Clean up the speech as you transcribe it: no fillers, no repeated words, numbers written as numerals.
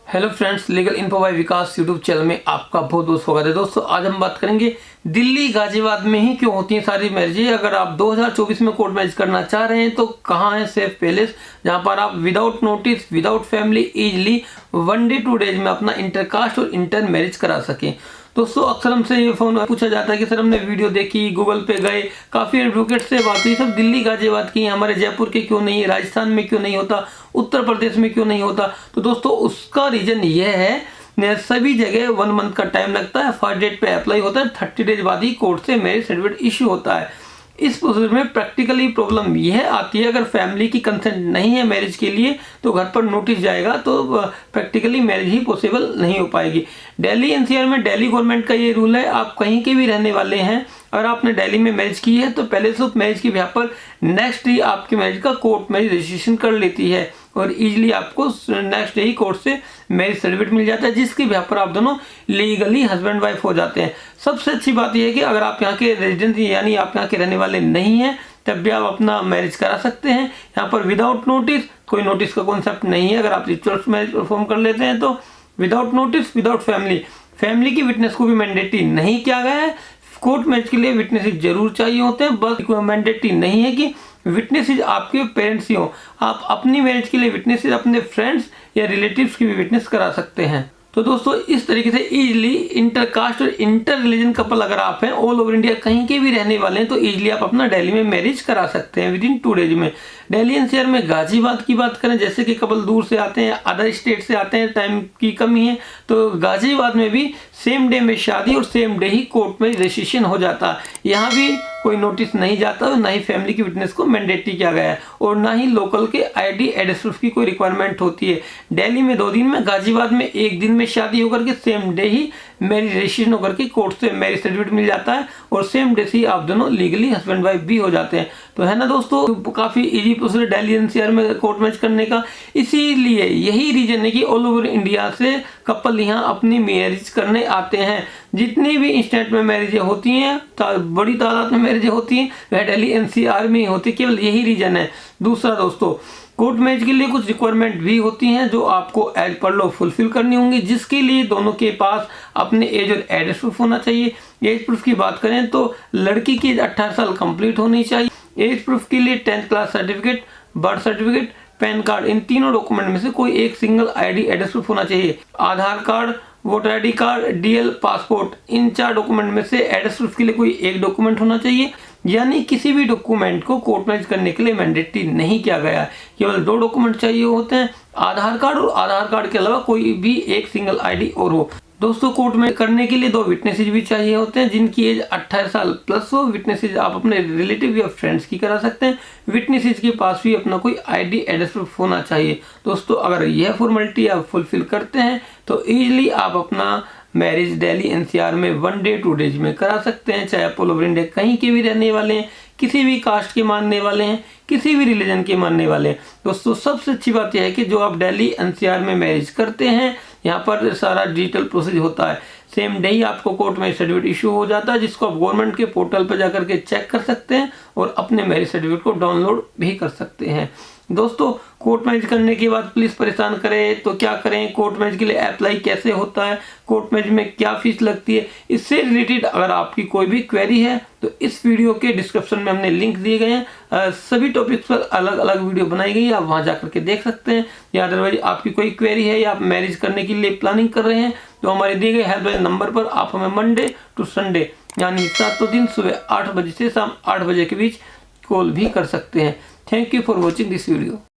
Hello friends, legal info by Vikas YouTube channel में आपका बहुत बहुत स्वागत है। दोस्तों आज हम बात करेंगे दिल्ली गाजियाबाद में ही क्यों होती हैं सारी मैरिजें। अगर आप 2024 में कोर्ट मैरिज करना चाह रहे हैं तो कहाँ है सेफ पैलेस, जहां पर आप without notice without family easily 1 day 2 days में अपना इंटरकास्ट और इंटर मैरिज करा सकें। दोस्तों अक्सर हमसे ये फोन पूछा जाता है कि सर हमने वीडियो देखी, गूगल पे गए, काफ़ी एडवोकेट से बात हुई, सब दिल्ली गाजियाबाद की, हमारे जयपुर के क्यों नहीं है, राजस्थान में क्यों नहीं होता, उत्तर प्रदेश में क्यों नहीं होता। तो दोस्तों उसका रीज़न ये है सभी जगह 1 मंथ का टाइम लगता है, फर्स्ट डेट पे अप्लाई होता है, 30 डेज बाद ही कोर्ट से मैरिज सर्टिफिकेट इशू होता है। इस प्रोसेस में प्रैक्टिकली प्रॉब्लम यह आती है, अगर फैमिली की कंसेंट नहीं है मैरिज के लिए तो घर पर नोटिस जाएगा तो प्रैक्टिकली मैरिज ही पॉसिबल नहीं हो पाएगी। दिल्ली एनसीआर में दिल्ली गवर्नमेंट का ये रूल है, आप कहीं के भी रहने वाले हैं, अगर आपने दिल्ली में मैरिज की है तो पहले से मैरिज की बिहाफ पर नेक्स्ट डे आपकी मैरिज का कोर्ट मैरिज रजिस्ट्रेशन कर लेती है और इजीली आपको नेक्स्ट डे ही कोर्ट से मैरिज सर्टिफिकेट मिल जाता है, जिसके बिहाफ पर आप दोनों लीगली हस्बैंड वाइफ हो जाते हैं। सबसे अच्छी बात यह है कि अगर आप यहाँ के रेजिडेंट यानी आप यहाँ के रहने वाले नहीं हैं तब भी आप अपना मैरिज करा सकते हैं। यहाँ पर विदाउट नोटिस, कोई नोटिस का कॉन्सेप्ट नहीं है। अगर आप रिचुअल्स मैरिज परफॉर्म कर लेते हैं तो विदाउट नोटिस विदाउट फैमिली की विटनेस को भी मैंडेटरी नहीं किया गया है। कोर्ट मैरिज के लिए विटनेसेस जरूर चाहिए होते हैं, बस मैंडेटरी नहीं है कि विटनेसेस आपके पेरेंट्स ही हो। आप अपनी मैरिज के लिए विटनेसेस अपने फ्रेंड्स या रिलेटिव्स की भी विटनेस करा सकते हैं। तो दोस्तों इस तरीके से इजीली इंटरकास्ट और इंटर रिलीजन कपल अगर आप हैं ऑल ओवर इंडिया कहीं के भी रहने वाले हैं तो इजीली आप अपना दिल्ली में मैरिज करा सकते हैं विदिन 2 डेज में। दिल्ली एनसीआर में गाजियाबाद की बात करें, जैसे कि कपल दूर से आते हैं, अदर स्टेट से आते हैं, टाइम की कमी है, तो गाजियाबाद में भी सेम डे में शादी और सेम डे ही कोर्ट में रजिस्ट्रेशन हो जाता है। यहाँ भी कोई नोटिस नहीं जाता और ना ही फैमिली की विटनेस को मैंडेटरी किया गया है और ना ही लोकल के आईडी एड्रेस प्रूफ की कोई रिक्वायरमेंट होती है। दिल्ली में 2 दिन में, गाजियाबाद में 1 दिन में शादी होकर के सेम डे ही मैरिज रजिस्ट्रेशन होकर के कोर्ट से मैरिज सर्टिफिकेट मिल जाता है और सेम डे से ही आप दोनों लीगली हस्बैंड वाइफ भी हो जाते हैं। तो है ना दोस्तों, काफ़ी इजी प्रोसेस दिल्ली एनसीआर में कोर्ट मैरिज करने का। इसीलिए यही रीजन है कि ऑल ओवर इंडिया से कपल यहाँ अपनी मैरिज करने आते हैं। जितनी भी इंस्टेंट में मैरिजें होती हैं, बड़ी तादाद में मैरिजें होती हैं, वह दिल्ली एनसीआर में ही होती है। केवल यही रीजन है। दूसरा दोस्तों, कोर्ट मैरिज के लिए कुछ रिक्वायरमेंट भी होती हैं जो आपको एज पर लॉ फुलफिल करनी होंगी, जिसके लिए दोनों के पास अपने एज और एड्रेस प्रूफ होना चाहिए। एज प्रूफ की बात करें तो लड़की की एज 18 साल कंप्लीट होनी चाहिए। एज प्रूफ के लिए 10th class certificate, birth certificate, PAN card, इन तीनों डॉक्यूमेंट में से कोई एक सिंगल आईडी एड्रेस प्रूफ होना चाहिए। Aadhaar card, voter ID card, DL, passport, इन 4 डॉक्यूमेंट में से एड्रेस प्रूफ के लिए कोई एक डॉक्यूमेंट होना चाहिए। यानी किसी भी डॉक्यूमेंट को कोर्ट मैरिज करने के लिए मैंडेटरी नहीं किया गया है, केवल 2 डॉक्यूमेंट चाहिए होते हैं, आधार कार्ड और आधार कार्ड के अलावा कोई भी एक सिंगल आईडी और हो। दोस्तों कोर्ट में करने के लिए 2 विटनेसेस भी चाहिए होते हैं जिनकी एज 18 साल प्लस हो। विटनेसेस आप अपने रिलेटिव या फ्रेंड्स की करा सकते हैं। विटनेसेस के पास भी अपना कोई आईडी एड्रेस प्रूफ होना चाहिए। दोस्तों अगर यह फॉर्मेलिटी आप फुलफिल करते हैं तो इजीली आप अपना मैरिज दिल्ली एनसीआर में 1 डे 2 डेज में करा सकते हैं, चाहे आप ऑल ओवर इंडिया कहीं के भी रहने वाले हैं, किसी भी कास्ट के मानने वाले हैं, किसी भी रिलीजन के मानने वाले हैं। दोस्तों सबसे अच्छी बात यह है कि जो आप दिल्ली एनसीआर में मैरिज करते हैं, यहाँ पर सारा डिजिटल प्रोसेस होता है। सेम डे ही आपको कोर्ट मैरिज सर्टिफिकेट इशू हो जाता है, जिसको आप गवर्नमेंट के पोर्टल पर जाकर के चेक कर सकते हैं और अपने मैरिज सर्टिफिकेट को डाउनलोड भी कर सकते हैं। दोस्तों कोर्ट मैरिज करने के बाद प्लीज़ परेशान करें तो क्या करें, कोर्ट मैरिज के लिए अप्लाई कैसे होता है, कोर्ट मैरिज में क्या फीस लगती है, इससे रिलेटेड अगर आपकी कोई भी क्वेरी है तो इस वीडियो के डिस्क्रिप्शन में हमने लिंक दिए गए हैं। सभी टॉपिक्स पर अलग अलग वीडियो बनाई गई है, आप वहां जाकर के देख सकते हैं। या अदरवाइज आपकी कोई क्वेरी है या आप मैरिज करने के लिए प्लानिंग कर रहे हैं तो हमारे दिए गए हेल्पलाइन नंबर पर आप हमें मंडे टू संडे यानी 7 दिन सुबह 8 बजे से शाम 8 बजे के बीच कॉल भी कर सकते हैं। Thank you for watching this video.